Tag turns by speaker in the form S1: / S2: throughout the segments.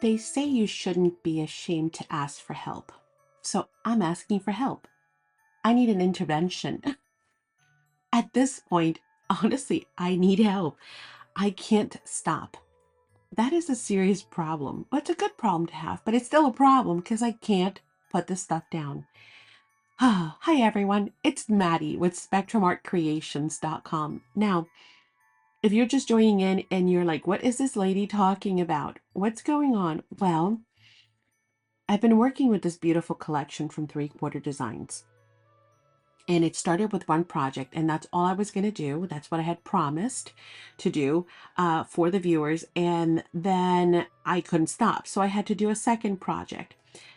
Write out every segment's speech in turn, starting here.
S1: They say you shouldn't be ashamed to ask for help. So I'm asking for help. I need an intervention. At this point, honestly, I need help. I can't stop. That is a serious problem. Well, it's a good problem to have, but it's still a problem because I can't put this stuff down. Hi, everyone. It's Maddie with SpectrumArtCreations.com. Now, if you're just joining in and you're like, what is this lady talking about? What's going on? Well, I've been working with this beautiful collection from 3/4 Designs. And it started with one project, and that's all I was going to do. That's what I had promised to do for the viewers. And then I couldn't stop. So I had to do a second project.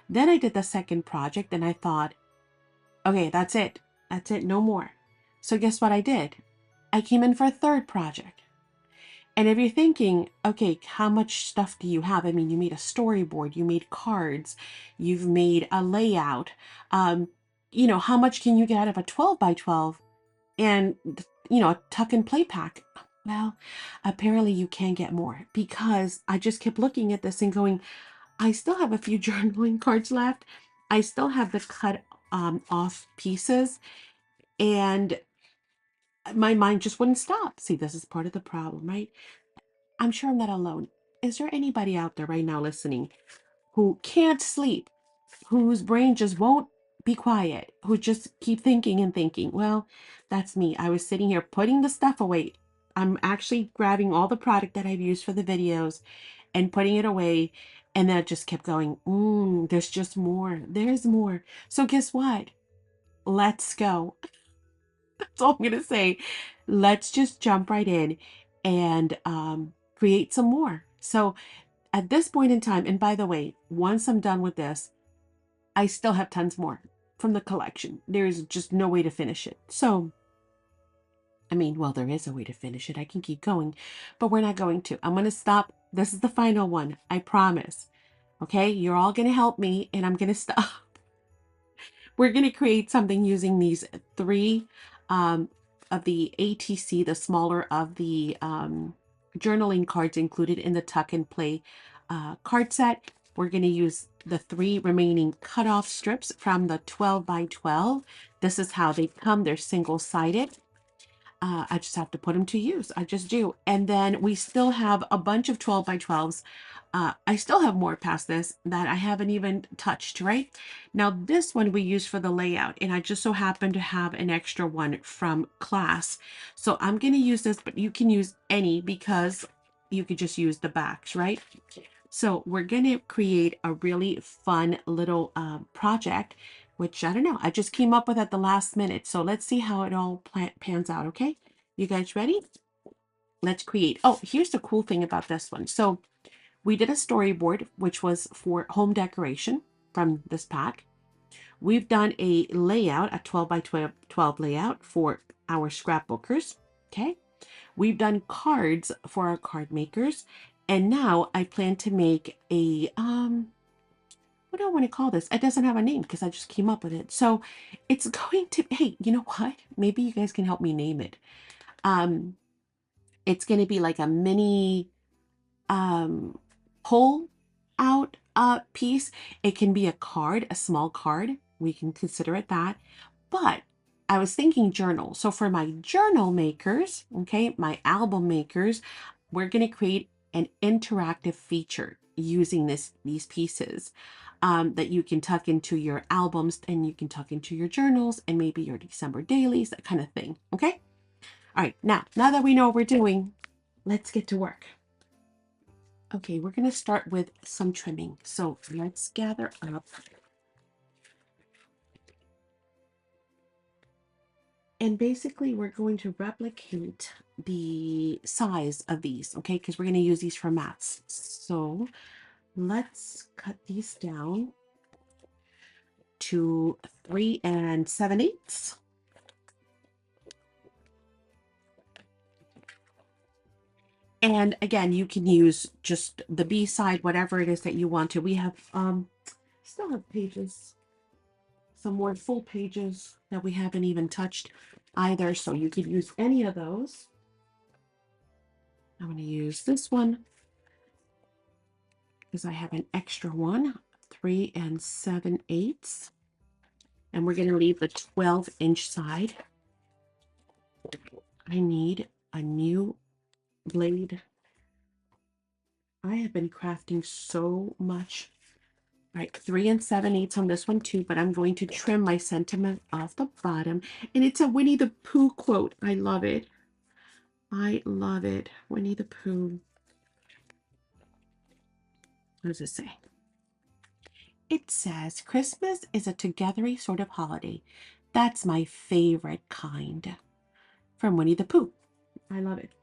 S1: Then I did the second project, and I thought, okay, that's it. That's it. No more. So guess what I did? I came in for a third project. And if you're thinking, okay, how much stuff do you have? I mean, you made a storyboard, you made cards, you've made a layout. How much can you get out of a 12 by 12 and, a tuck and play pack? Well, apparently you can get more because I just kept looking at this and going, I still have a few journaling cards left. I still have the cut off pieces, and my mind just wouldn't stop. See, this is part of the problem, right? I'm sure I'm not alone. Is there anybody out there right now listening who can't sleep, whose brain just won't be quiet, who just keep thinking and thinking? Well, that's me. I was sitting here putting the stuff away. I'm actually grabbing all the product that I've used for the videos and putting it away. And then it just kept going, there's just more. There's more. So guess what? Let's go. That's all I'm going to say. Let's just jump right in and create some more. So at this point in time, and by the way, once I'm done with this, I still have tons more from the collection. There's just no way to finish it. So, I mean, well, there is a way to finish it. I can keep going, but we're not going to. I'm going to stop. This is the final one. I promise. Okay. You're all going to help me, and I'm going to stop. We're going to create something using these three of the ATC, the smaller of the journaling cards included in the tuck and play card set. We're going to use the 3 remaining cutoff strips from the 12 by 12. This is how they come. They're single-sided. I just have to put them to use. I just do. And then we still have a bunch of 12 by 12s. I still have more past this that I haven't even touched, right? Now, this one we use for the layout, and I just so happen to have an extra one from class. So I'm going to use this, but you can use any because you could just use the backs, right? So we're going to create a really fun little project, which I don't know, I just came up with at the last minute. So let's see how it all pans out. Okay, you guys ready? Let's create. Oh, here's the cool thing about this one. So we did a storyboard, which was for home decoration from this pack. We've done a layout, a 12 by 12 layout for our scrapbookers. Okay. We've done cards for our card makers. And now I plan to make a, what do I want to call this? It doesn't have a name because I just came up with it. So it's going to, hey, you know what? Maybe you guys can help me name it. It's going to be like a mini pull out piece. It can be a card, a small card. We can consider it that. But I was thinking journal. So for my journal makers, okay, my album makers, we're going to create an interactive feature using these pieces that you can tuck into your albums and you can tuck into your journals and maybe your December dailies, that kind of thing. Okay. All right. Now that we know what we're doing, let's get to work. Okay, we're going to start with some trimming. So let's gather up. And basically, we're going to replicate the size of these, okay? Because we're going to use these for mats. So let's cut these down to 3 7/8. And again, you can use just the B side, whatever it is that you want to. We have still have pages, some more full pages that we haven't even touched either. So you could use any of those. I'm going to use this one. because I have an extra one, 3 7/8. And we're going to leave the 12-inch side. I need a new blade. I have been crafting so much. Right, 3 7/8 on this one too, but I'm going to trim my sentiment off the bottom. And it's a Winnie the Pooh quote. I love it. I love it. Winnie the Pooh. What does it say? It says, Christmas is a togethery sort of holiday. That's my favorite kind. From Winnie the Pooh. I love it.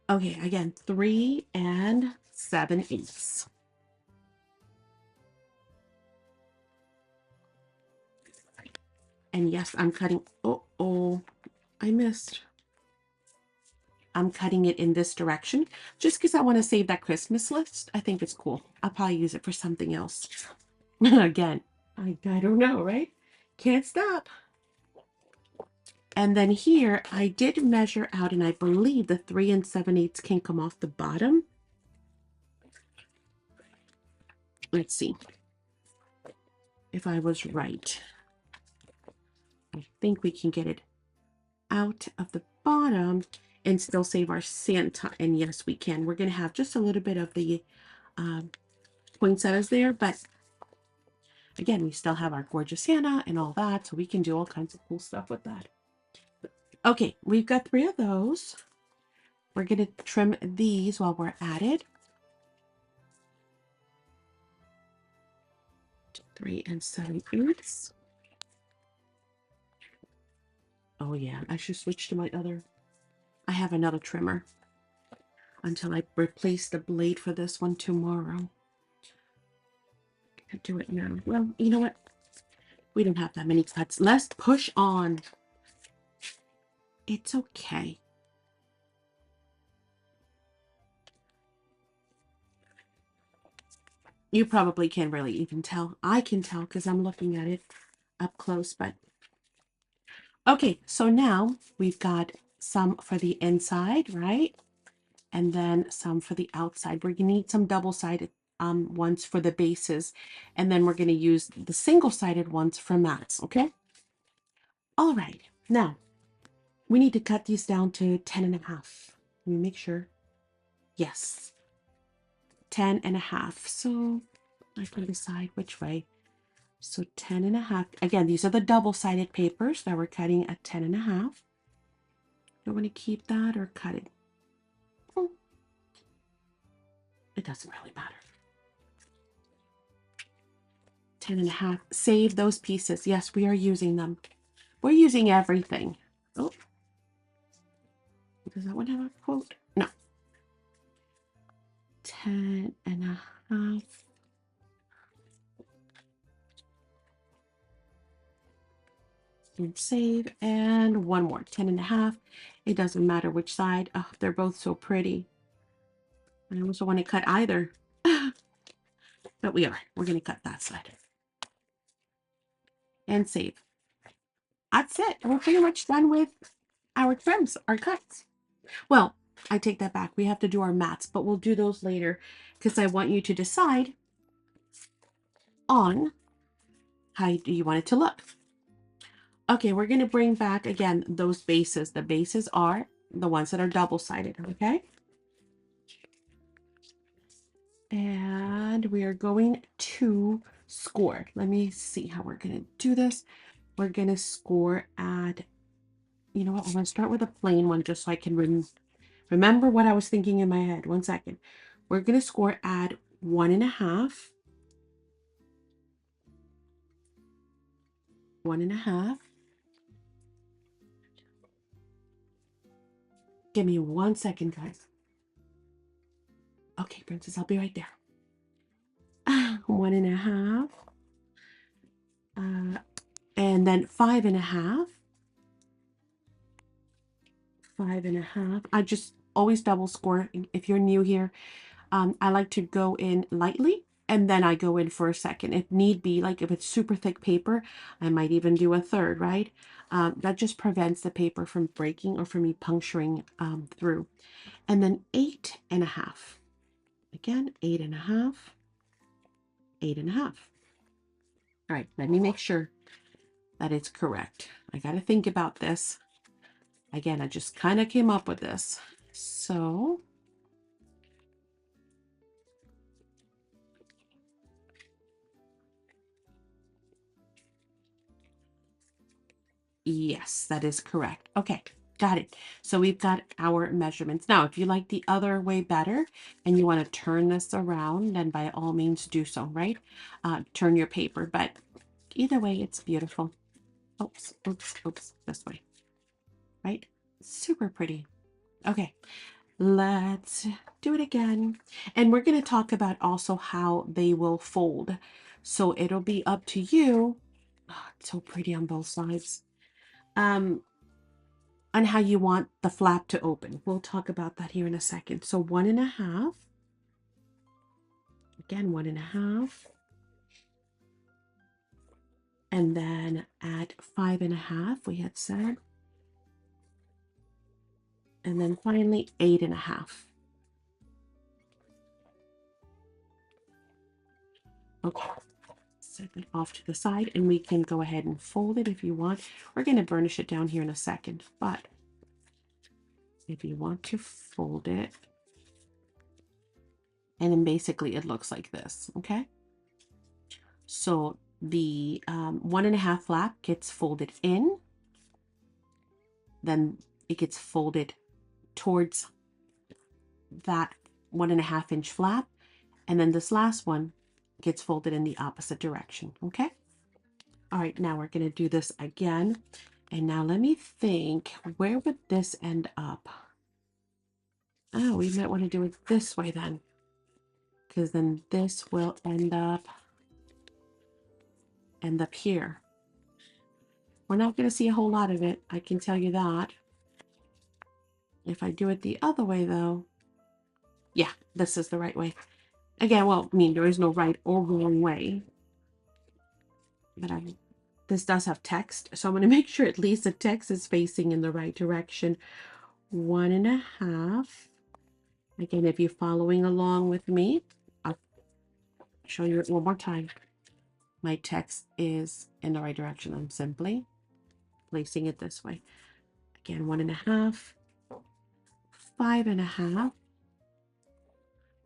S1: Okay, again, 3 7/8. And yes, I'm cutting. Oh, I missed. I'm cutting it in this direction just because I want to save that Christmas list. I think it's cool. I'll probably use it for something else. Again, I don't know, right? Can't stop. And then here, I did measure out, and I believe the 3 7/8 can come off the bottom. Let's see if I was right. I think we can get it out of the bottom and still save our Santa. And yes, we can. We're going to have just a little bit of the poinsettias there, but again, we still have our gorgeous Santa and all that, so we can do all kinds of cool stuff with that. Okay, we've got 3 of those. We're going to trim these while we're at it. 3 7/8. Oh yeah, I should switch to my other. I have another trimmer until I replace the blade for this one tomorrow. Can't do it now. Well, you know what? We don't have that many cuts. Let's push on. It's okay. You probably can't really even tell. I can tell because I'm looking at it up close, but okay, so now we've got some for the inside, right? And then some for the outside. We're gonna need some double-sided ones for the bases, and then we're gonna use the single-sided ones for mats, okay? All right, now we need to cut these down to 10.5. Let me make sure. Yes, 10.5. So I can decide which way. So 10.5. Again, these are the double-sided papers that we're cutting at 10.5. Do you want to keep that or cut it? It doesn't really matter. 10.5. Save those pieces. Yes, we are using them. We're using everything. Oh, does that one have a quote? No. 10.5. And save. And one more. 10.5. It doesn't matter which side. Oh, they're both so pretty. I also want to cut either. But we are. We're going to cut that side. And save. That's it. We're pretty much done with our trims, our cuts. Well, I take that back. We have to do our mats, but we'll do those later because I want you to decide on how do you want it to look. Okay, we're going to bring back again those bases. The bases are the ones that are double-sided, okay? And we are going to score. Let me see how we're going to do this. We're going to score at, you know what, I'm going to start with a plain one just so I can remember what I was thinking in my head. 1 second. We're going to score at 1.5. 1.5. Give me 1 second, guys. Okay, Princess, I'll be right there. 1.5. And then 5.5. 5.5. I just always double score. If you're new here, I like to go in lightly and then I go in for a second. If need be, like if it's super thick paper, I might even do a third, right? That just prevents the paper from breaking or from me puncturing through. And then 8.5. Again, 8.5, 8.5. All right, let me make sure that it's correct. I got to think about this. Again, I just kind of came up with this. So yes, that is correct. Okay, got it. So we've got our measurements. Now, if you like the other way better and you want to turn this around, then by all means do so, right? Turn your paper, but either way, it's beautiful. Oops, oops, oops, this way, right? Super pretty. Okay, let's do it again. And we're going to talk about also how they will fold. So it'll be up to you. Oh, it's so pretty on both sides. On how you want the flap to open. We'll talk about that here in a second. So 1.5. Again, 1.5. And then at 5.5, we had said. And then finally 8.5. Okay, set it off to the side and we can go ahead and fold it if you want. We're going to burnish it down here in a second, but if you want to fold it, and then basically it looks like this, okay? So the 1.5 flap gets folded in, then it gets folded towards that 1.5 inch flap, and then this last one gets folded in the opposite direction, okay? All right, now we're going to do this again. And now let me think, where would this end up? Oh, we might want to do it this way then, because then this will end up here. We're not going to see a whole lot of it, I can tell you that. If I do it the other way though, yeah, this is the right way. Again, well, I mean, there is no right or wrong way, but this does have text, so I'm going to make sure at least the text is facing in the right direction. 1.5. Again, if you're following along with me, I'll show you it one more time. My text is in the right direction. I'm simply placing it this way. Again, 1.5, 5.5.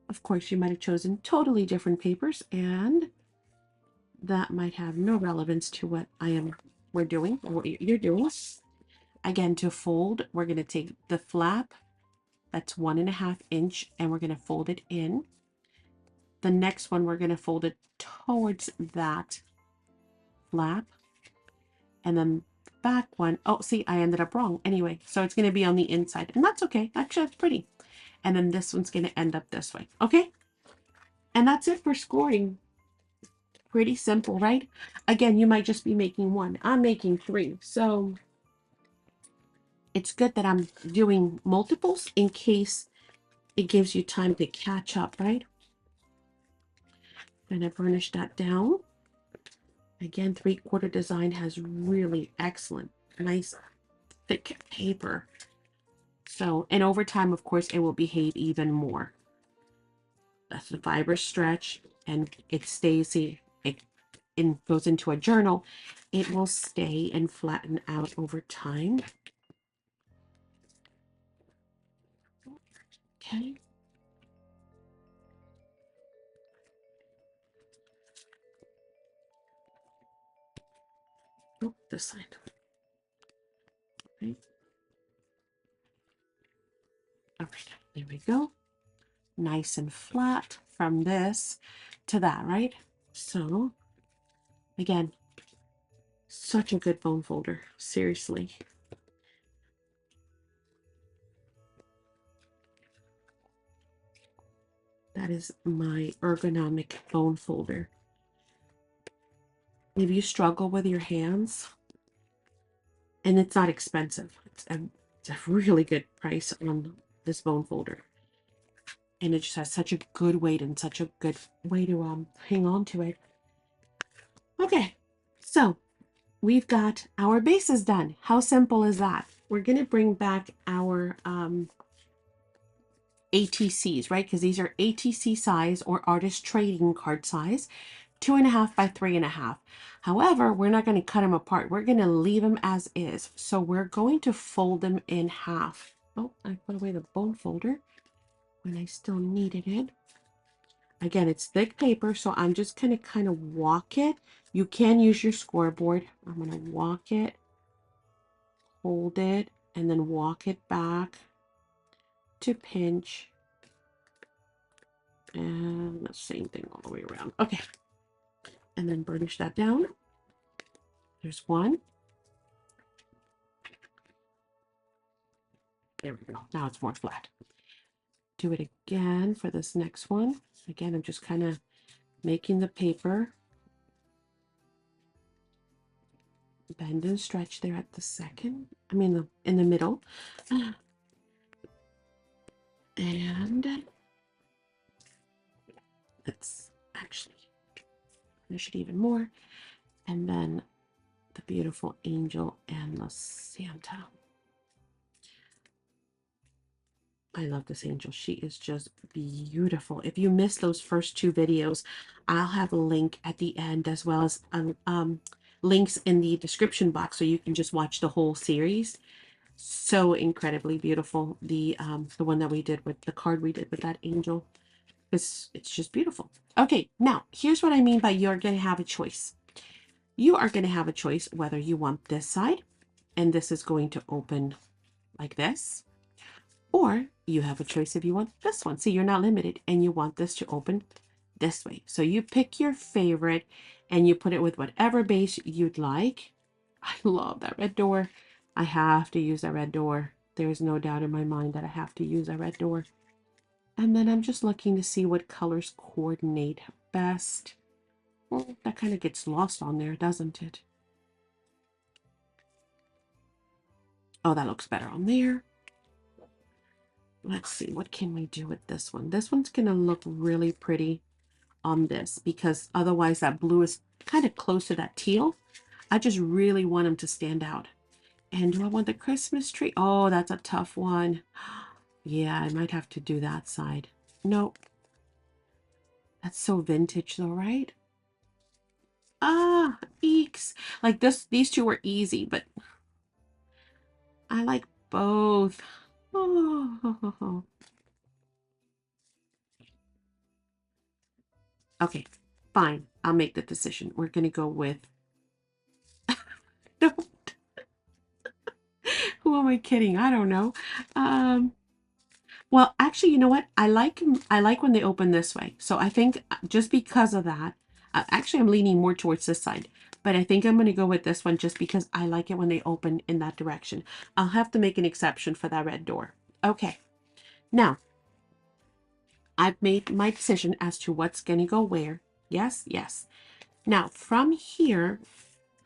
S1: Of course, you might have chosen totally different papers, and that might have no relevance to what we're doing, or what you're doing. Again, to fold, we're going to take the flap, that's 1.5 inch, and we're going to fold it in. The next one, we're going to fold it towards that flap, and then the back one, oh, see, I ended up wrong. Anyway, so it's going to be on the inside, and that's okay. Actually, it's pretty. And then this one's going to end up this way. Okay. And that's it for scoring. Pretty simple, right? Again, you might just be making one. I'm making 3. So it's good that I'm doing multiples in case it gives you time to catch up, right? And I burnish that down. Again, 3/4 design has really excellent, nice, thick paper. So, and over time, of course, it will behave even more. That's the fiber stretch, and it stays, see, it goes into a journal. It will stay and flatten out over time. Okay. Oh, this side. Okay. All right, there we go. Nice and flat from this to that, right? So, again, such a good bone folder, seriously. That is my ergonomic bone folder. If you struggle with your hands, and it's not expensive, it's a really good price on this bone folder. And it just has such a good weight and such a good way to hang on to it. Okay, so we've got our bases done. How simple is that? We're going to bring back our ATCs, right? Because these are ATC size or artist trading card size, 2.5 by 3.5. However, we're not going to cut them apart. We're going to leave them as is. So we're going to fold them in half. Oh, I put away the bone folder when I still needed it. Again, it's thick paper, so I'm just going to kind of walk it. You can use your scoreboard. I'm going to walk it, hold it, and then walk it back to pinch. And the same thing all the way around. Okay. And then burnish that down. There's one. There we go. Now it's more flat. Do it again for this next one. Again, I'm just kind of making the paper bend and stretch there at the second. I mean, in the middle. And let's actually finish it even more. And then the beautiful angel and the Santa. I love this angel. She is just beautiful. If you missed those first two videos, I'll have a link at the end, as well as links in the description box, so you can just watch the whole series. So incredibly beautiful. The one that we did with the card we did with that angel. It's just beautiful. Okay, now here's what I mean by you're going to have a choice. You are going to have a choice whether you want this side, and this is going to open like this, or you have a choice if you want this one. See, you're not limited, and you want this to open this way. So you pick your favorite and you put it with whatever base you'd like. I love that red door. I have to use that red door. There's no doubt in my mind that I have to use that red door. And then I'm just looking to see what colors coordinate best. Well, that kind of gets lost on there, doesn't it? Oh, that looks better on there. Let's see, what can we do with this one? This one's going to look really pretty on this, because otherwise that blue is kind of close to that teal. I just really want them to stand out. And do I want the Christmas tree? Oh, that's a tough one. Yeah, I might have to do that side. Nope. That's so vintage though, right? Ah, eeks. Like these two were easy, but I like both. Oh. Okay, fine. I'll make the decision. We're going to go with... Who am I kidding? I don't know. Well, actually, you know what? I like when they open this way. So I think just because of that, actually, I'm leaning more towards this side. But I think I'm going to go with this one just because I like it when they open in that direction. I'll have to make an exception for that red door. Okay. Now, I've made my decision as to what's going to go where. Yes, yes. Now, from here,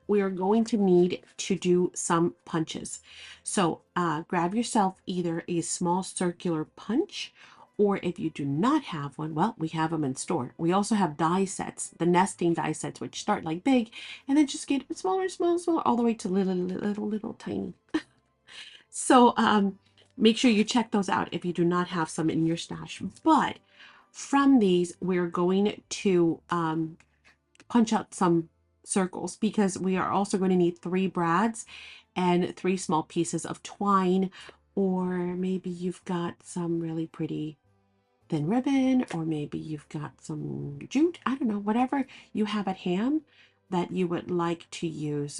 S1: we are going to need to do some punches. So grab yourself either a small circular punch, or if you do not have one, well, we have them in store. We also have die sets, the nesting die sets, which start like big and then just get smaller, smaller, smaller, all the way to little tiny. So make sure you check those out if you do not have some in your stash. But from these, we're going to punch out some circles, because we are also going to need 3 brads and 3 small pieces of twine, or maybe you've got some really pretty thin ribbon, or maybe you've got some jute. I don't know, whatever you have at hand that you would like to use.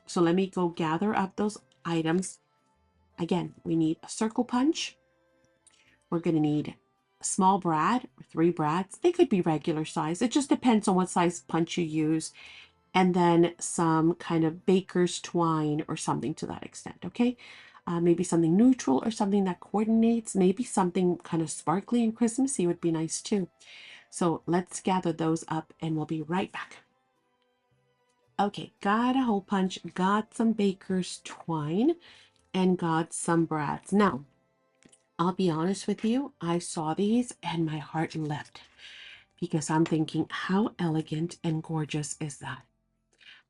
S1: So let me go gather up those items. Again, we need a circle punch. We're going to need a small brad or 3 brads. They could be regular size. It just depends on what size punch you use. And then some kind of baker's twine or something to that extent, okay? Maybe something neutral or something that coordinates. Maybe something kind of sparkly and Christmassy would be nice too. So let's gather those up and we'll be right back. Okay, got a hole punch, got some baker's twine, and got some brads. Now, I'll be honest with you, I saw these and my heart leapt, because I'm thinking, how elegant and gorgeous is that?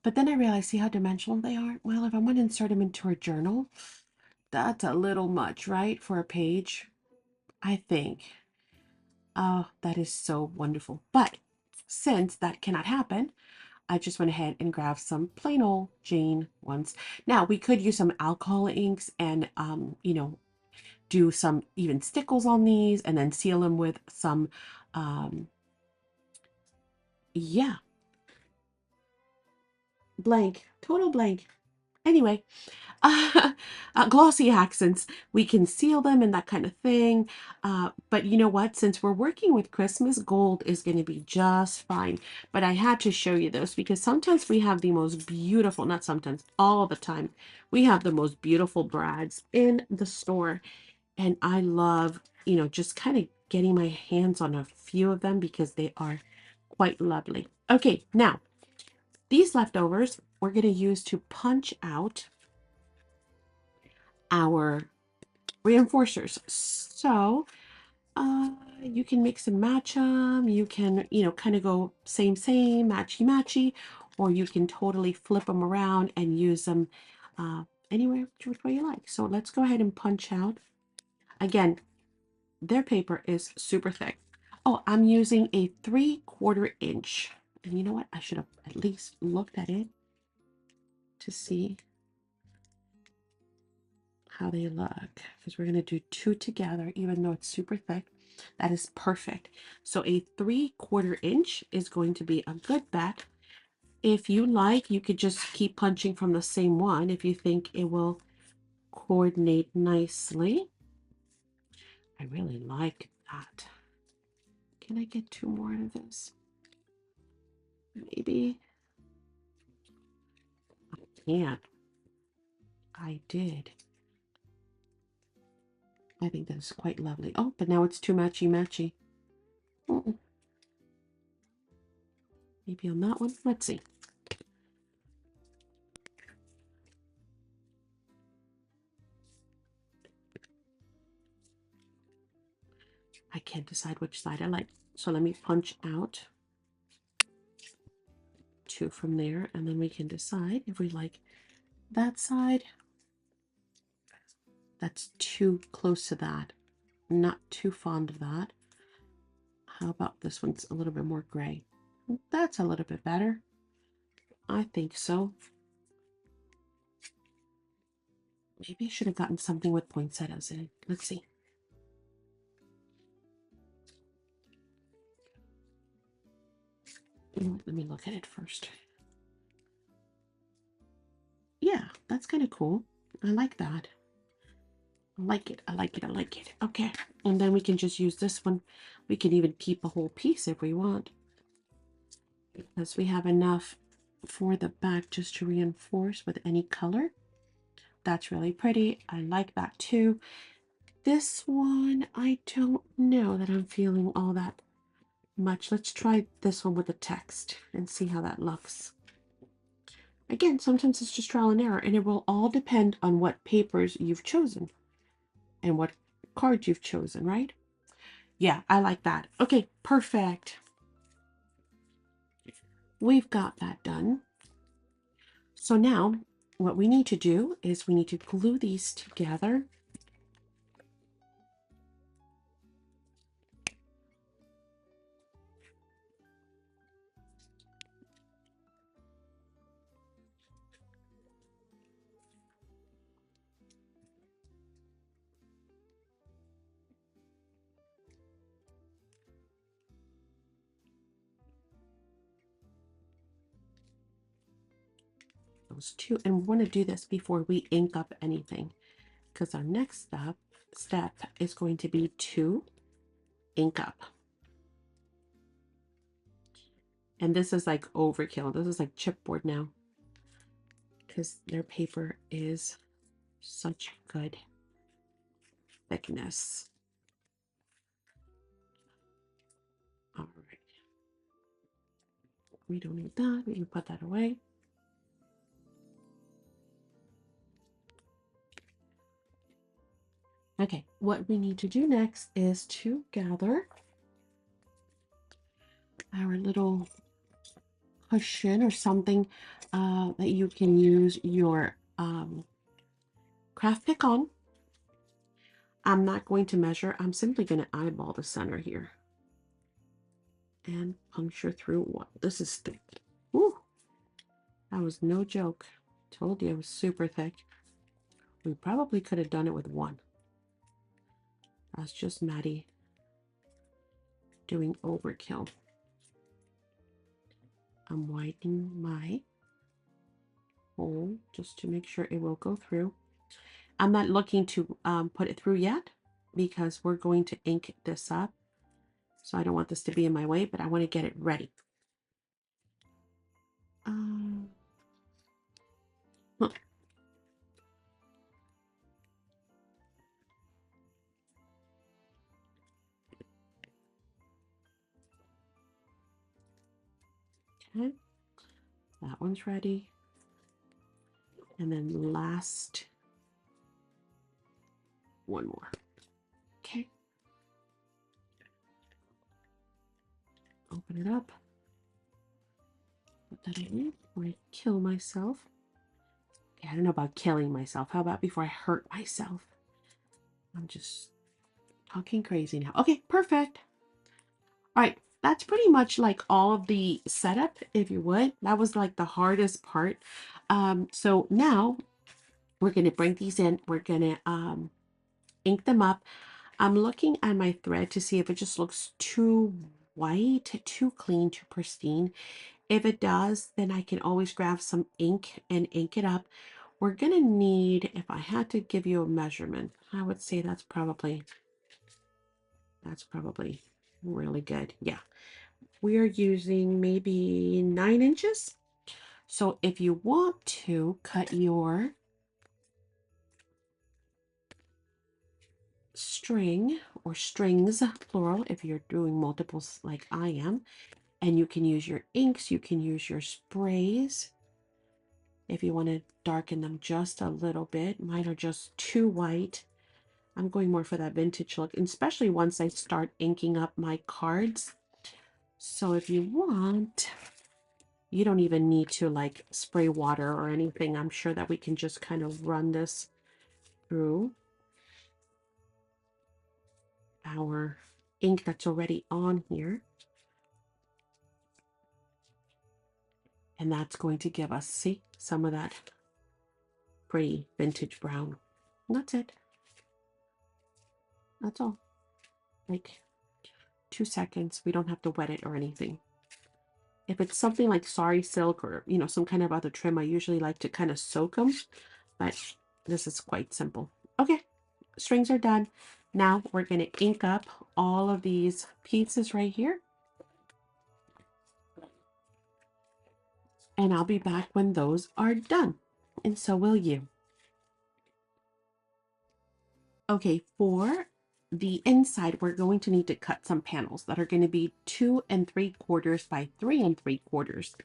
S1: But then I realized, see how dimensional they are? Well, if I want to insert them into a journal, that's a little much, right? For a page. I think. Oh, that is so wonderful. But since that cannot happen, I just went ahead and grabbed some plain old Jane ones. Now we could use some alcohol inks and, do some even stickles on these and then seal them with some, um, yeah, blank, total blank. Anyway, glossy accents, we can seal them and that kind of thing. But you know what? Since we're working with Christmas, gold is going to be just fine. But I had to show you those because sometimes we have the most beautiful, not sometimes, all the time, we have the most beautiful brads in the store. And I love, just kind of getting my hands on a few of them because they are quite lovely. Okay, now these leftovers we're going to use to punch out our reinforcers. So you can mix and match them. You can, kind of go same, matchy, matchy, or you can totally flip them around and use them anywhere, which way you like. So let's go ahead and punch out. Again, their paper is super thick. Oh, I'm using a 3/4 inch. And you know what? I should have at least looked at it to see how they look, because we're going to do two together even though it's super thick. That is perfect. So a 3/4 inch is going to be a good bet. If you like, you could just keep punching from the same one if you think it will coordinate nicely. I really like that. Can I get two more of this? Maybe. I can't. I did. I think that's quite lovely. Oh, but now it's too matchy matchy. Maybe on that one. Let's see. I can't decide which side I like. So let me punch out two from there, and then we can decide if we like that side. That's too close to that. Not too fond of that. How about this one's a little bit more gray? That's a little bit better. I think so. Maybe I should have gotten something with poinsettias in it. Let's see. Let me look at it first. Yeah, that's kind of cool. I like that. I like it. I like it. I like it. Okay. And then we can just use this one. We can even keep a whole piece if we want, because we have enough for the back just to reinforce with any color. That's really pretty. I like that too. This one, I don't know that I'm feeling all that much. Let's try this one with the text and see how that looks. Again, sometimes it's just trial and error, and it will all depend on what papers you've chosen and what cards you've chosen, right? Yeah, I like that. Okay, perfect. We've got that done. So now what we need to do is we need to glue these together. Those two, and we want to do this before we ink up anything, because our next step is going to be to ink up. And this is like overkill. This is like chipboard now, because their paper is such good thickness. All right. We don't need that. We can put that away. Okay, what we need to do next is to gather our little cushion or something that you can use your craft pick on. I'm not going to measure. I'm simply going to eyeball the center here and puncture through one. This is thick. Woo! That was no joke. Told you it was super thick. We probably could have done it with one. That's just Maddie doing overkill. I'm widening my hole just to make sure it will go through. I'm not looking to put it through yet because we're going to ink this up. So I don't want this to be in my way, but I want to get it ready. Huh. Okay, that one's ready. And then last one more. Okay. Open it up. Put that in before I kill myself. Okay, I don't know about killing myself. How about before I hurt myself? I'm just talking crazy now. Okay, perfect. All right, that's pretty much like all of the setup, if you would. That was like the hardest part. So now we're going to bring these in. We're going to ink them up. I'm looking at my thread to see if it just looks too white, too clean, too pristine. If it does, then I can always grab some ink and ink it up. We're going to need, if I had to give you a measurement, I would say that's probably really good. Yeah. We are using maybe 9 inches. So if you want to cut your string or strings, plural, if you're doing multiples like I am, and you can use your inks, you can use your sprays. If you want to darken them just a little bit, mine are just too white. I'm going more for that vintage look, especially once I start inking up my cards. So if you want, you don't even need to like spray water or anything. I'm sure that we can just kind of run this through our ink that's already on here. And that's going to give us, see, some of that pretty vintage brown. And that's it. That's all. Like 2 seconds. We don't have to wet it or anything. If it's something like sari silk or, you know, some kind of other trim, I usually like to kind of soak them. But this is quite simple. Okay, strings are done. Now we're going to ink up all of these pieces right here. And I'll be back when those are done. And so will you. Okay, for the inside, we're going to need to cut some panels that are going to be 2 3/4 by 3 3/4.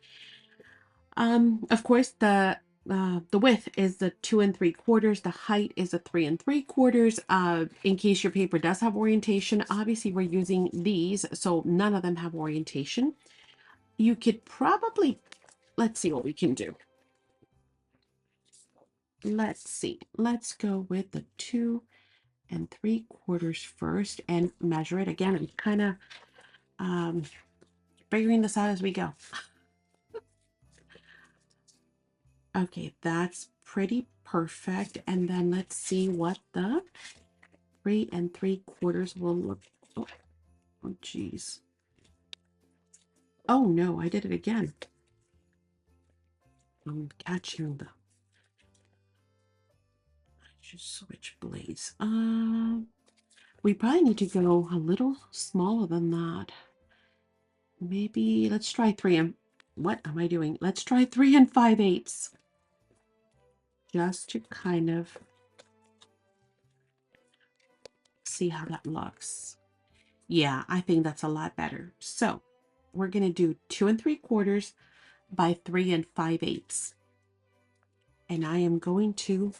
S1: Of course, the width is the 2 3/4. The height is a 3 3/4. In case your paper does have orientation, obviously we're using these, so none of them have orientation. You could probably, let's see what we can do. Let's see. Let's go with the 2 3/4 first and measure it. Again, I'm kind of figuring this out as we go. Okay, that's pretty perfect. And then let's see what the 3 3/4 will look. Oh, oh, geez. Oh no, I did it again. I'm catching the. I just switch blades. We probably need to go a little smaller than that. Maybe let's try 3 and. What am I doing? Let's try 3 5/8. Just to kind of see how that looks. Yeah, I think that's a lot better. So we're going to do 2 3/4 by 3 5/8. And I am going to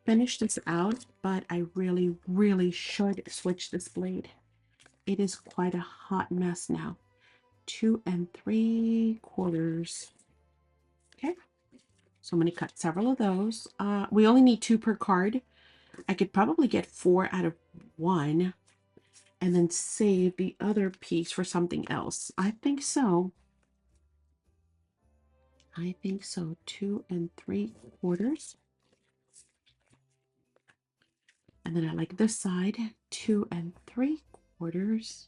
S1: finish this out, but I really, really should switch this blade. It is quite a hot mess now. 2 3/4. Okay. So I'm going to cut several of those. We only need 2 per card. I could probably get 4 out of 1 and then save the other piece for something else. I think so. I think so. 2 3/4. And then I like this side, 2 3/4.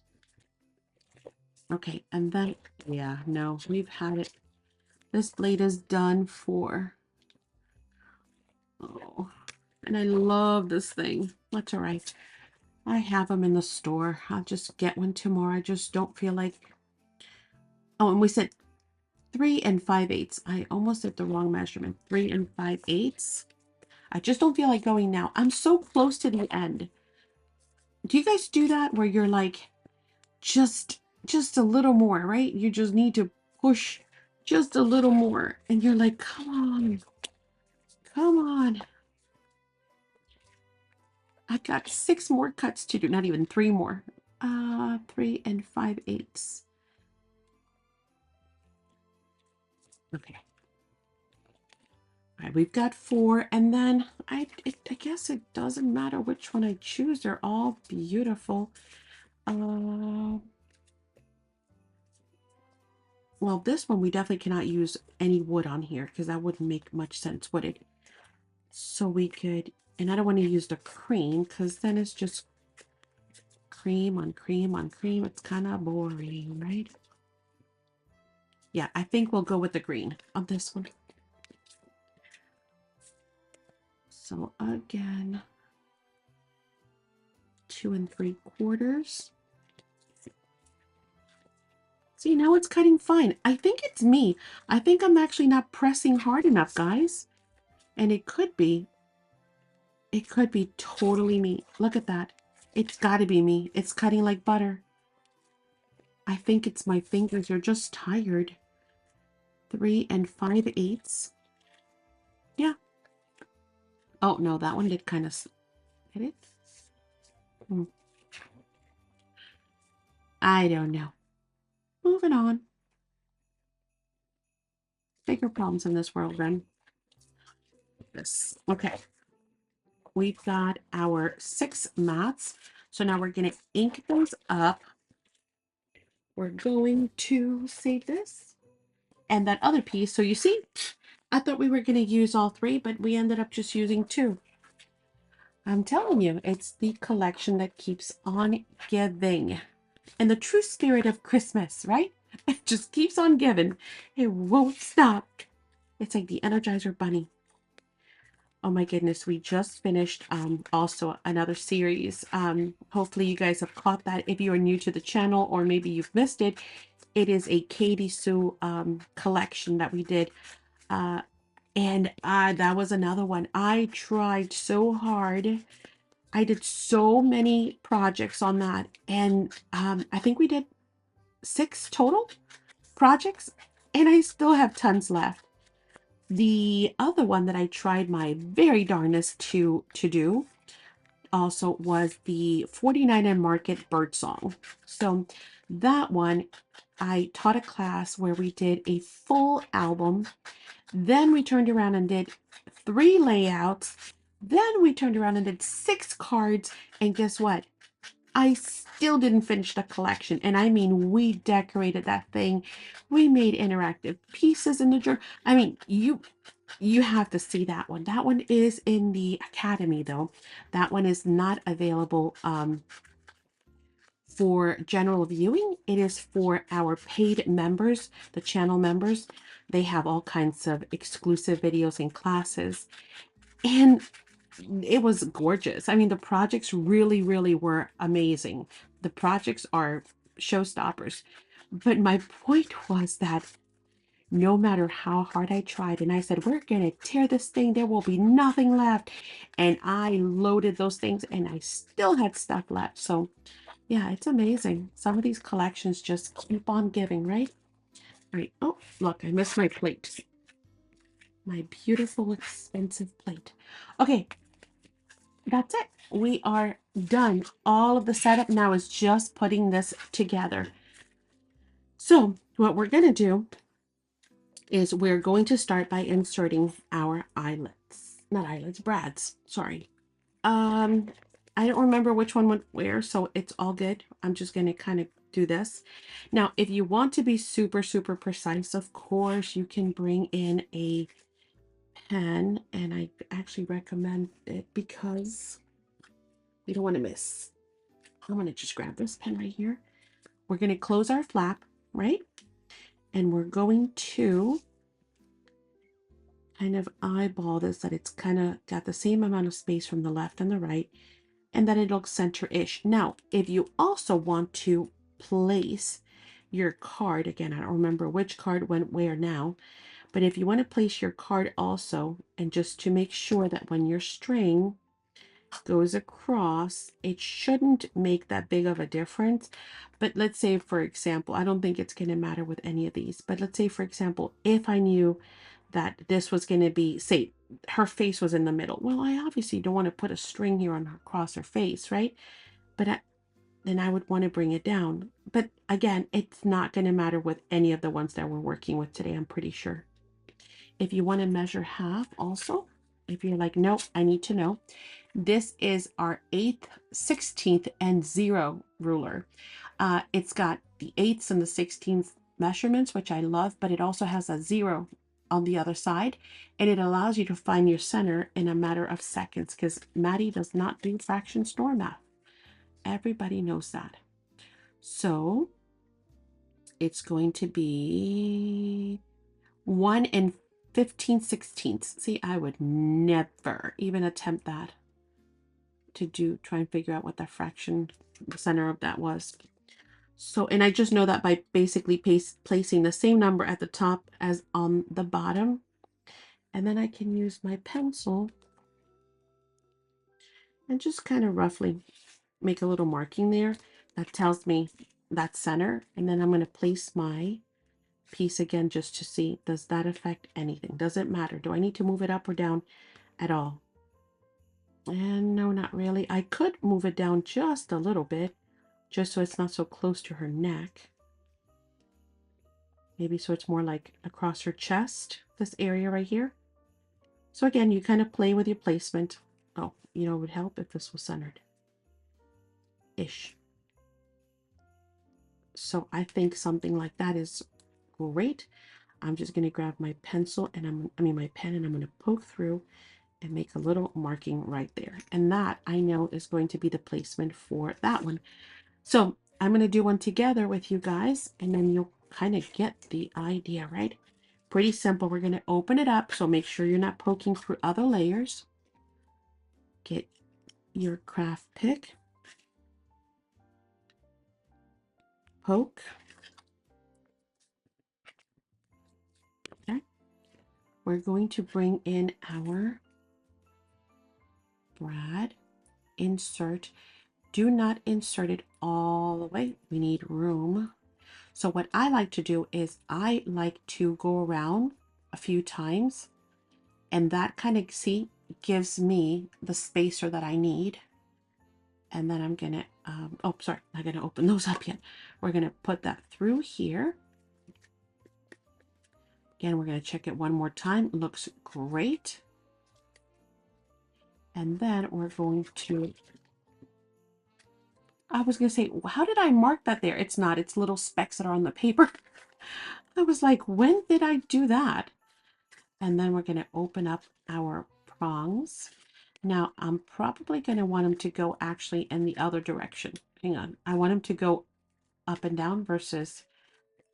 S1: Okay, and then, yeah, no, we've had it. This blade is done for. Oh, and I love this thing. That's all right. I have them in the store. I'll just get one tomorrow. I just don't feel like. Oh, and we said 3 5/8. I almost did the wrong measurement. 3 5/8. I just don't feel like going now. I'm so close to the end. Do you guys do that where you're like, just a little more, right? You just need to push just a little more. And you're like, come on, come on. I got 6 more cuts to do, not even 3 more. 3 5/8. Okay. All right, we've got 4, and then I guess it doesn't matter which one I choose. They're all beautiful. Well, this one we definitely cannot use any wood on here because that wouldn't make much sense, would it? So we could, and I don't want to use the cream because then it's just cream on cream on cream. It's kind of boring, right? Yeah, I think we'll go with the green on this one. So again, 2 3/4. See, now it's cutting fine. I think it's me. I think I'm actually not pressing hard enough, guys. And it could be totally me. Look at that. It's got to be me. It's cutting like butter. I think it's my fingers are just tired. 3 5/8. Yeah. Oh, no, that one did kind of hit it. I don't know. Moving on. Bigger problems in this world, then. This. Okay. We've got our 6 mats. So now we're going to ink those up. We're going to save this and that other piece. So you see, I thought we were going to use all 3, but we ended up just using 2. I'm telling you, it's the collection that keeps on giving. In the true spirit of Christmas, right? It just keeps on giving. It won't stop. It's like the Energizer Bunny. Oh my goodness, we just finished also another series. Hopefully you guys have caught that. If you are new to the channel or maybe you've missed it, it is a Katie Sue collection that we did. And that was another one. I tried so hard. I did so many projects on that. And I think we did 6 total projects. And I still have tons left. The other one that I tried my very darnest to do also was the 49 and Market bird song. So that one, I taught a class where we did a full album. Then we turned around and did 3 layouts. Then we turned around and did 6 cards. And guess what? I still didn't finish the collection. And I mean, we decorated that thing. We made interactive pieces in the journal. I mean, you have to see that one. That one is in the Academy, though. That one is not available for general viewing. It is for our paid members, the channel members. They have all kinds of exclusive videos and classes. And it was gorgeous. I mean, the projects really, really were amazing. The projects are showstoppers. But my point was that no matter how hard I tried, and I said, we're going to tear this thing, there will be nothing left. And I loaded those things and I still had stuff left. So yeah, it's amazing. Some of these collections just keep on giving, right? All right. Oh, look, I missed my plate. My beautiful, expensive plate. Okay, that's it. We are done. All of the setup now is just putting this together. So what we're going to do is we're going to start by inserting our eyelets. Not eyelets, brads. Sorry. I don't remember which one went where, so it's all good. I'm just going to kind of do this. Now, if you want to be super, super precise, of course, you can bring in a pen, and I actually recommend it because you don't want to miss. I'm going to just grab this pen right here. We're going to close our flap, right? And we're going to kind of eyeball this, that it's kind of got the same amount of space from the left and the right, and that it looks center-ish. Now, if you also want to place your card, again, I don't remember which card went where now, but if you want to place your card also, and just to make sure that when your string goes across, it shouldn't make that big of a difference. But let's say, for example, I don't think it's going to matter with any of these, but let's say, for example, if I knew that this was going to be, say, her face was in the middle. Well, I obviously don't want to put a string here on her, across her face, right? But then I would want to bring it down. But again, it's not going to matter with any of the ones that we're working with today, I'm pretty sure. If you want to measure half also, if you're like, nope, I need to know, this is our 1/8, 16th, and 0 ruler. It's got the 8ths and the 16ths measurements, which I love, but it also has a 0 on the other side, and it allows you to find your center in a matter of seconds, because Maddie does not do fractions nor math. Everybody knows that. So it's going to be 1 and 15/16. See, I would never even attempt that, to try and figure out what the fraction, the center of that was. So, and I just know that by basically placing the same number at the top as on the bottom. And then I can use my pencil and just kind of roughly make a little marking there that tells me that center. And then I'm going to place my piece again just to see, does that affect anything? Does it matter? Do I need to move it up or down at all? And no, not really. I could move it down just a little bit, just so it's not so close to her neck. Maybe so it's more like across her chest, this area right here. So again, you kind of play with your placement. Oh, you know, it would help if this was centered-ish. So I think something like that is great. I'm just going to grab my pencil and my pen, and I'm going to poke through and make a little marking right there. And that I know is going to be the placement for that one. So I'm going to do one together with you guys, and then you'll kind of get the idea, right? Pretty simple. We're going to open it up, so make sure you're not poking through other layers. Get your craft pick, poke. Okay. We're going to bring in our brad, insert. Do not insert it all the way. We need room. So what I like to do is I like to go around a few times, and that kind of, see, gives me the spacer that I need. And then I'm gonna, oh, sorry, not gonna open those up yet. We're gonna put that through here. Again, we're gonna check it one more time. Looks great. And then we're going to, I was gonna say, how did I mark that there? It's not, it's little specks that are on the paper. I was like, when did I do that? And then we're gonna open up our prongs. Now, I'm probably going to want them to go actually in the other direction. Hang on. I want them to go up and down versus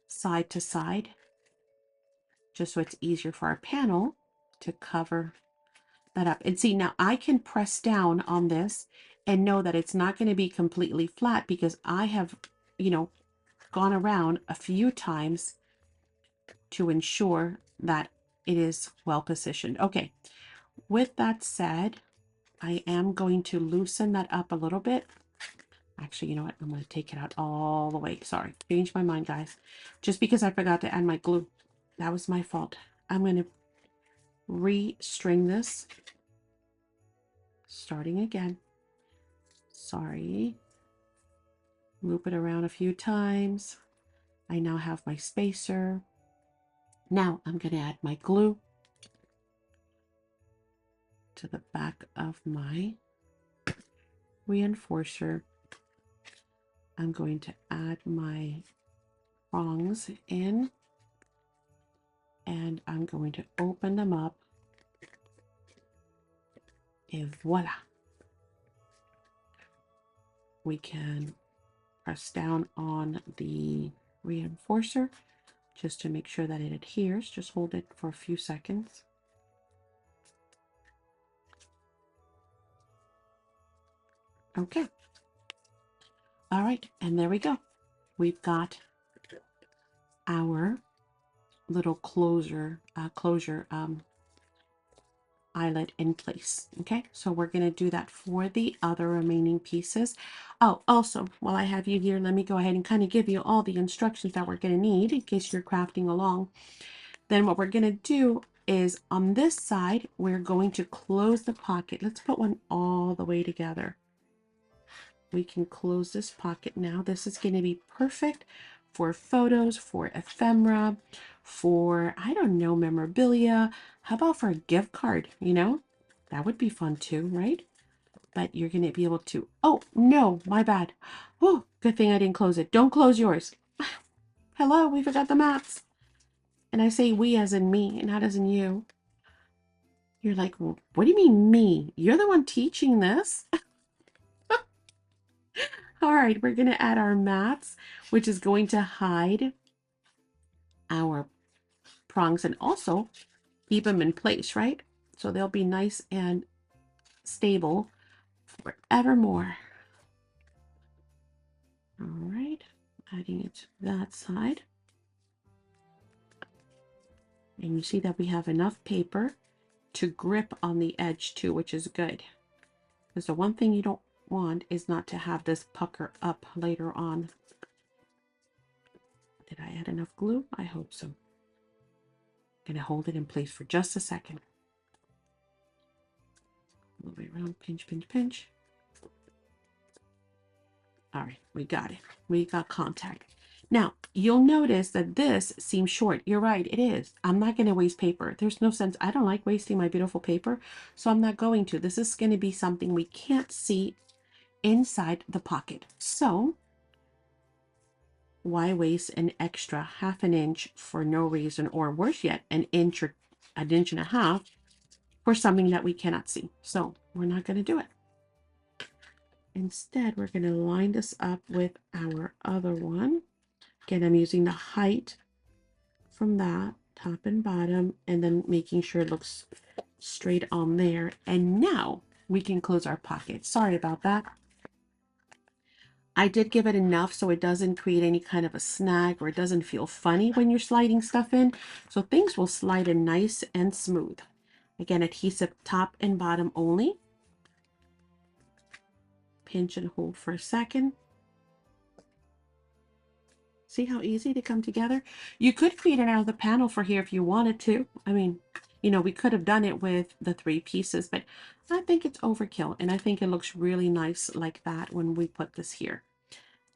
S1: side to side, just so it's easier for our panel to cover that up. And see, now I can press down on this and know that it's not going to be completely flat, because I have, you know, gone around a few times to ensure that it is well positioned. Okay. With that said, I am going to loosen that up a little bit. Actually, you know what? I'm going to take it out all the way. Sorry. Changed my mind, guys. Just because I forgot to add my glue. That was my fault. I'm going to restring this. Starting again. Sorry. Loop it around a few times. I now have my spacer. Now I'm going to add my glue to the back of my reinforcer. I'm going to add my prongs in, and I'm going to open them up, and voila. We can press down on the reinforcer just to make sure that it adheres. Just hold it for a few seconds. Okay. All right, and there we go. We've got our little closure eyelet in place. Okay, so we're going to do that for the other remaining pieces. Oh, also, while I have you here, let me go ahead and kind of give you all the instructions that we're going to need in case you're crafting along. Then what we're going to do is on this side, we're going to close the pocket. Let's put one all the way together. We can close this pocket now. This is going to be perfect for photos, for ephemera, for, I don't know, memorabilia. How about for a gift card? You know, that would be fun too, right? But you're going to be able to, oh, no, my bad. Oh, good thing I didn't close it. Don't close yours. Hello, we forgot the mats. And I say we as in me, not as in you. You're like, well, what do you mean me? You're the one teaching this. All right, we're going to add our mats, which is going to hide our prongs and also keep them in place, right? So they'll be nice and stable forevermore. All right, adding it to that side. And you see that we have enough paper to grip on the edge too, which is good. Because the one thing you don't want is not to have this pucker up later on. Did I add enough glue? I hope so. I'm gonna hold it in place for just a second. Move it around, pinch, pinch, pinch. All right, we got it. We got contact. Now, you'll notice that this seems short. You're right, it is. I'm not going to waste paper. There's no sense. I don't like wasting my beautiful paper, so I'm not going to. This is going to be something we can't see inside the pocket. So, why waste an extra half an inch for no reason, or worse yet, an inch or an inch and a half for something that we cannot see? So, we're not going to do it. Instead, we're going to line this up with our other one. Again, I'm using the height from that, top and bottom, and then making sure it looks straight on there. And now we can close our pocket. Sorry about that. I did give it enough so it doesn't create any kind of a snag or it doesn't feel funny when you're sliding stuff in. So things will slide in nice and smooth. Again, adhesive top and bottom only. Pinch and hold for a second. See how easy they come together? You could create another panel for here if you wanted to. I mean, you know, we could have done it with the 3 pieces, but I think it's overkill. And I think it looks really nice like that when we put this here.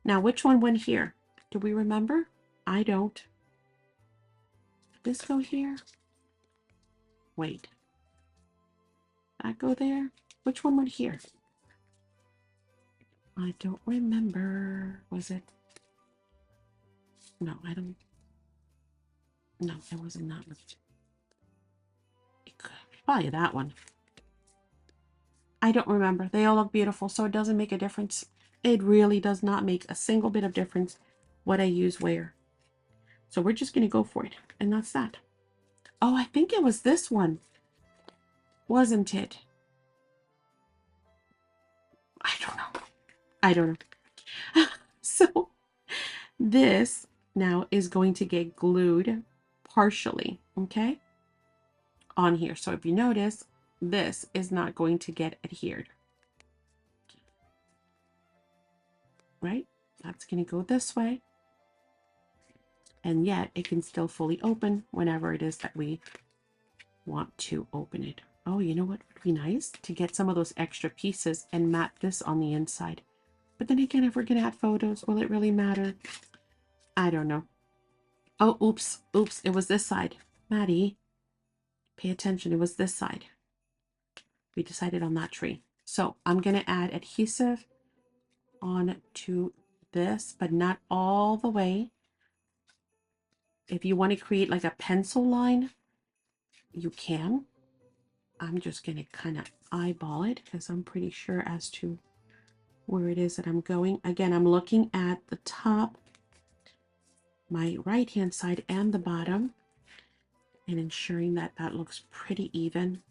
S1: Now, which one went here? Do we remember? I don't. Did this go here? Wait. Did that go there? Which one went here? I don't remember. Was it? No, I don't. No, it wasn't that much. Probably that one. I don't remember. They all look beautiful, so it doesn't make a difference. It really does not make a single bit of difference what I use where. So we're just going to go for it. And that's that. Oh, I think it was this one. Wasn't it? I don't know. I don't know. So this now is going to get glued partially, okay, on here. So if you notice, this is not going to get adhered. Right? That's going to go this way. And yet it can still fully open whenever it is that we want to open it. Oh, you know what would be nice? To get some of those extra pieces and mat this on the inside. But then again, if we're going to add photos, will it really matter? I don't know. Oh, oops. Oops. It was this side. Maddie, pay attention. It was this side. We decided on that tree. So I'm going to add adhesive on to this, but not all the way. If you want to create like a pencil line, you can. I'm just going to kind of eyeball it because I'm pretty sure as to where it is that I'm going. Again, I'm looking at the top, my right hand side and the bottom, and ensuring that that looks pretty even.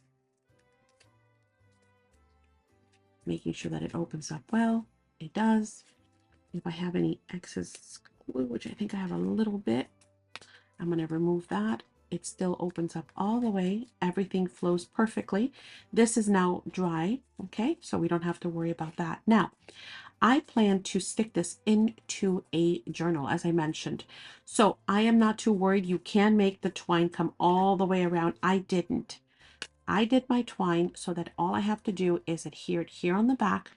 S1: Making sure that it opens up well. It does. If I have any excess glue, which I think I have a little bit, I'm going to remove that. It still opens up all the way. Everything flows perfectly. This is now dry, okay? So we don't have to worry about that. Now, I plan to stick this into a journal, as I mentioned. So I am not too worried. You can make the twine come all the way around. I didn't. I did my twine so that all I have to do is adhere it here on the back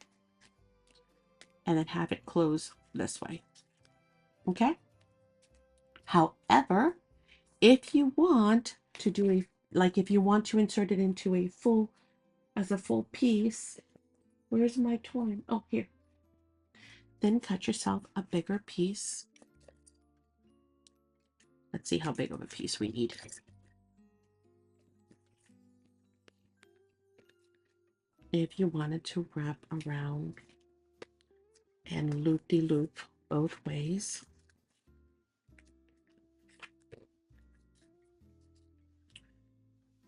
S1: and then have it close this way. Okay? However, if you want to do a, like if you want to insert it into a full, as a full piece, where's my twine? Oh, here. Then cut yourself a bigger piece. Let's see how big of a piece we need. If you wanted to wrap around and loop-de-loop both ways.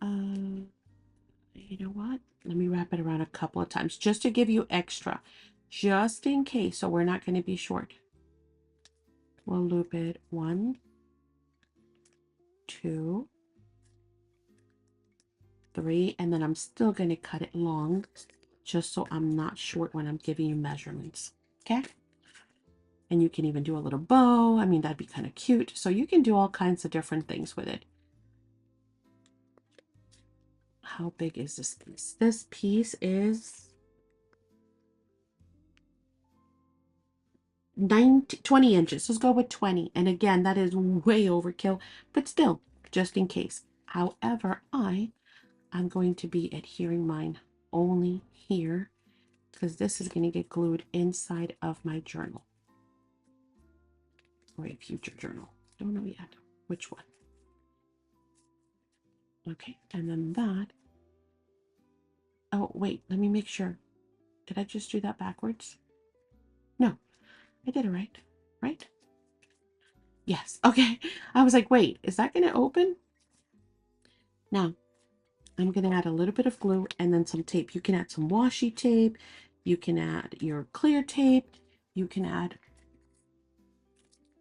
S1: You know what? Let me wrap it around a couple of times just to give you extra, just in case, so we're not going to be short. We'll loop it 1, 2, 3, and then I'm still going to cut it long just so I'm not short when I'm giving you measurements. Okay? And you can even do a little bow. I mean, that'd be kind of cute. So you can do all kinds of different things with it. How big is this piece? This piece is 20 inches. Let's go with 20. And again, that is way overkill, but still, just in case. However, I'm going to be adhering mine only here because this is going to get glued inside of my journal or a future journal. Don't know yet which one. Okay, and then that. Oh, wait, let me make sure. Did I just do that backwards? No, I did it right. Right? Yes. Okay. I was like, wait, is that going to open? Now, I'm going to add a little bit of glue and then some tape. You can add some washi tape. You can add your clear tape. You can add,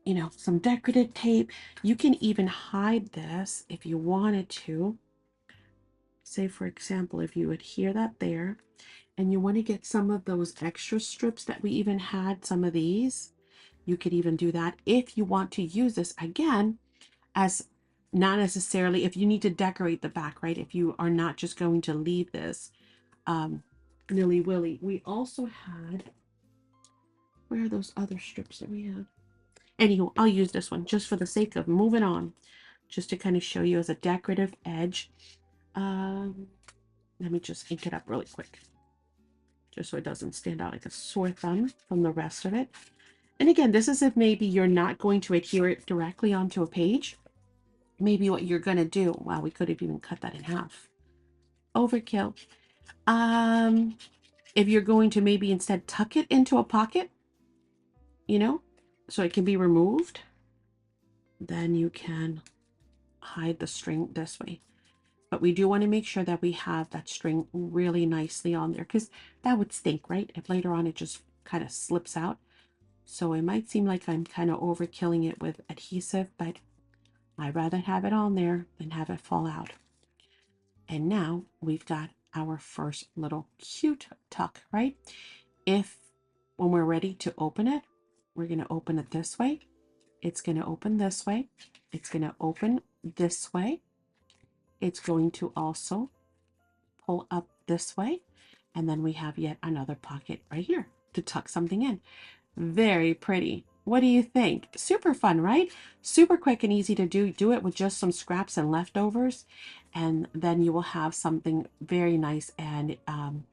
S1: you know, some decorative tape. You can even hide this if you wanted to. Say, for example, if you adhere that there and you want to get some of those extra strips that we even had, some of these, you could even do that if you want to use this again as not necessarily if you need to decorate the back, right? If you are not just going to leave this nilly-willy. We also had, where are those other strips that we had? Anywho, I'll use this one just for the sake of moving on, just to kind of show you as a decorative edge. Let me just ink it up really quick, just so it doesn't stand out like a sore thumb from the rest of it. And again, this is if maybe you're not going to adhere it directly onto a page. Maybe what you're going to do, wow, we could have even cut that in half. Overkill. If you're going to maybe instead tuck it into a pocket, you know, so it can be removed, then you can hide the string this way. But we do want to make sure that we have that string really nicely on there because that would stink, right? If later on it just kind of slips out. So it might seem like I'm kind of overkilling it with adhesive, but I'd rather have it on there than have it fall out. And now we've got our first little cute tuck, right? If when we're ready to open it, we're going to open it this way. It's going to open this way. It's going to open this way. It's going to also pull up this way. And then we have yet another pocket right here to tuck something in. Very pretty. What do you think? Super fun, right? Super quick and easy to do. Do it with just some scraps and leftovers, and then you will have something very nice and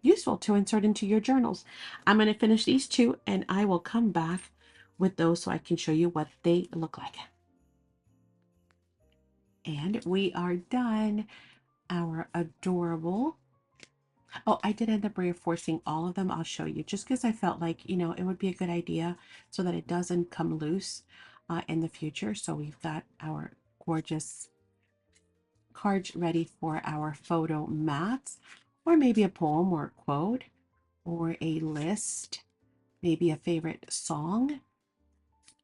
S1: useful to insert into your journals. I'm going to finish these two, and I will come back with those so I can show you what they look like. And we are done. Our adorable. Oh, I did end up reinforcing all of them. I'll show you just because I felt like, it would be a good idea so that it doesn't come loose in the future. So we've got our gorgeous cards ready for our photo mats, or maybe a poem or a quote or a list, maybe a favorite song.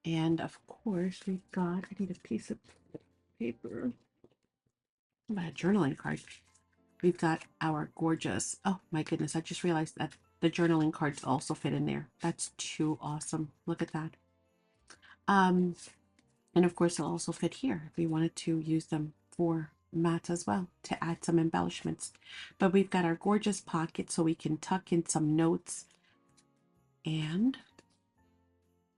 S1: And of course, we've got, I need a piece of paper, a journaling card. We've got our gorgeous, oh my goodness, I just realized that the journaling cards also fit in there. That's too awesome. Look at that. And of course, they'll also fit here if we wanted to use them for mats as well to add some embellishments. But we've got our gorgeous pocket so we can tuck in some notes and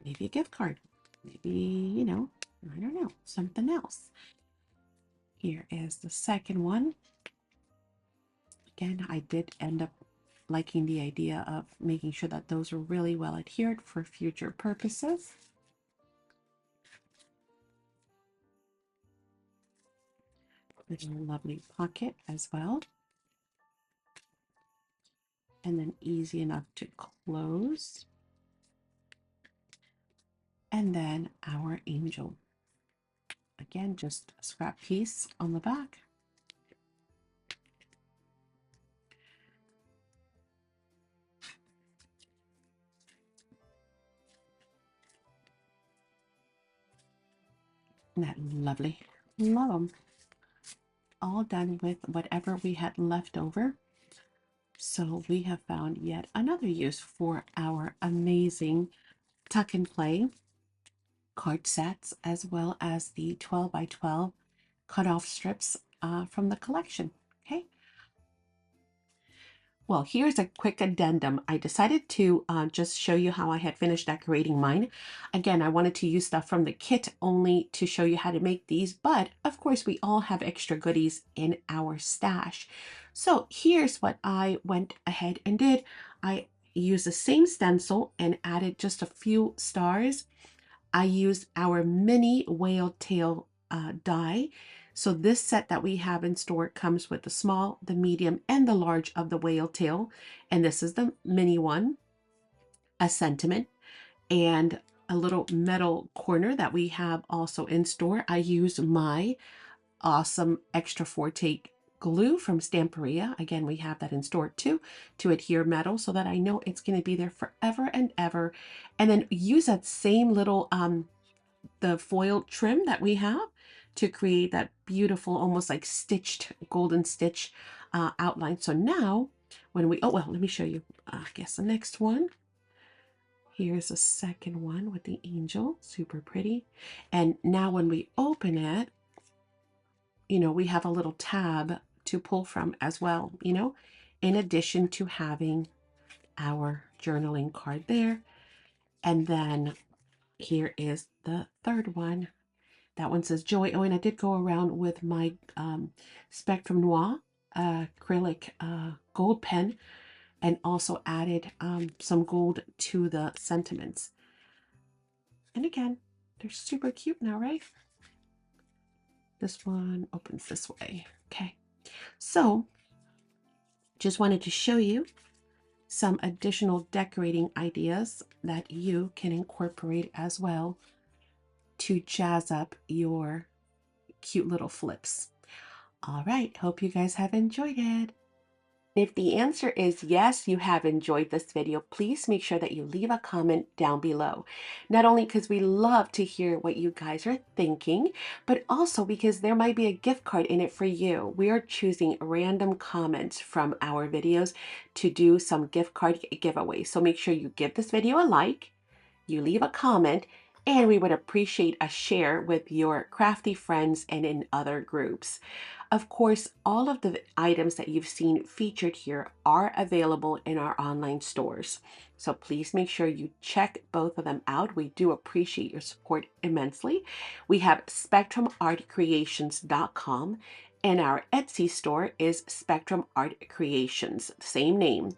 S1: maybe a gift card. Maybe, I don't know, something else. Here is the second one. Again, I did end up liking the idea of making sure that those are really well adhered for future purposes. There's a lovely pocket as well. And then easy enough to close. And then our angel. Again, just a scrap piece on the back. Isn't that lovely? Love them. All done with whatever we had left over. So we have found yet another use for our amazing tuck and play card sets, as well as the 12 by 12 cutoff strips from the collection. Okay. Well, here's a quick addendum. I decided to just show you how I had finished decorating mine. Again, I wanted to use stuff from the kit only to show you how to make these, but of course we all have extra goodies in our stash. So here's what I went ahead and did. I used the same stencil and added just a few stars. I used our mini whale tail die. So this set that we have in store comes with the small, the medium, and the large of the whale tail. And this is the mini one, a sentiment, and a little metal corner that we have also in store. I use my awesome Extra Forte glue from Stamperia. Again, we have that in store too, to adhere metal so that I know it's going to be there forever and ever. And then use that same little the foil trim that we have to create that beautiful, almost like stitched, golden stitch outline. So now when we, oh, well, let me show you, I guess the next one. Here's a second one with the angel, super pretty. And now when we open it, we have a little tab to pull from as well, in addition to having our journaling card there. And then here is the third one. That one says joy. Oh, and I did go around with my Spectrum Noir acrylic gold pen and also added some gold to the sentiments. And again, they're super cute now, right? This one opens this way. Okay. So just wanted to show you some additional decorating ideas that you can incorporate as well to jazz up your cute little flips. All right, hope you guys have enjoyed it. If the answer is yes, you have enjoyed this video, please make sure that you leave a comment down below. Not only because we love to hear what you guys are thinking, but also because there might be a gift card in it for you. We are choosing random comments from our videos to do some gift card giveaways. So make sure you give this video a like, you leave a comment, and we would appreciate a share with your crafty friends and in other groups. Of course, all of the items that you've seen featured here are available in our online stores. So please make sure you check both of them out. We do appreciate your support immensely. We have spectrumartcreations.com, and our Etsy store is Spectrum Art Creations, same name.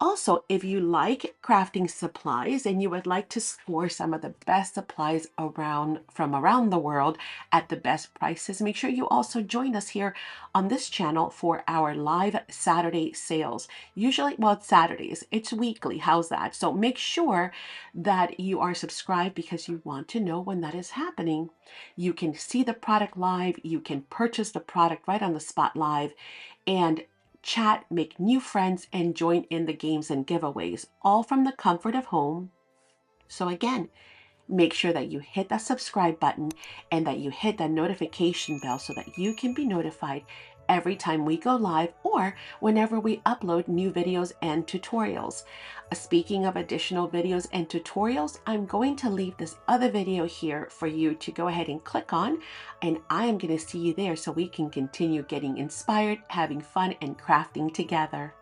S1: Also, if you like crafting supplies and you would like to score some of the best supplies around the world at the best prices, make sure you also join us here on this channel for our live Saturday sales. Usually, well, it's Saturdays, it's weekly. How's that? So make sure that you are subscribed because you want to know when that is happening. You can see the product live, you can purchase the product right on the spot live, and chat, make new friends, and join in the games and giveaways, all from the comfort of home. So again, make sure that you hit that subscribe button and that you hit that notification bell so that you can be notified every time we go live or whenever we upload new videos and tutorials. Speaking of additional videos and tutorials, I'm going to leave this other video here for you to go ahead and click on, and I am going to see you there so we can continue getting inspired, having fun, and crafting together.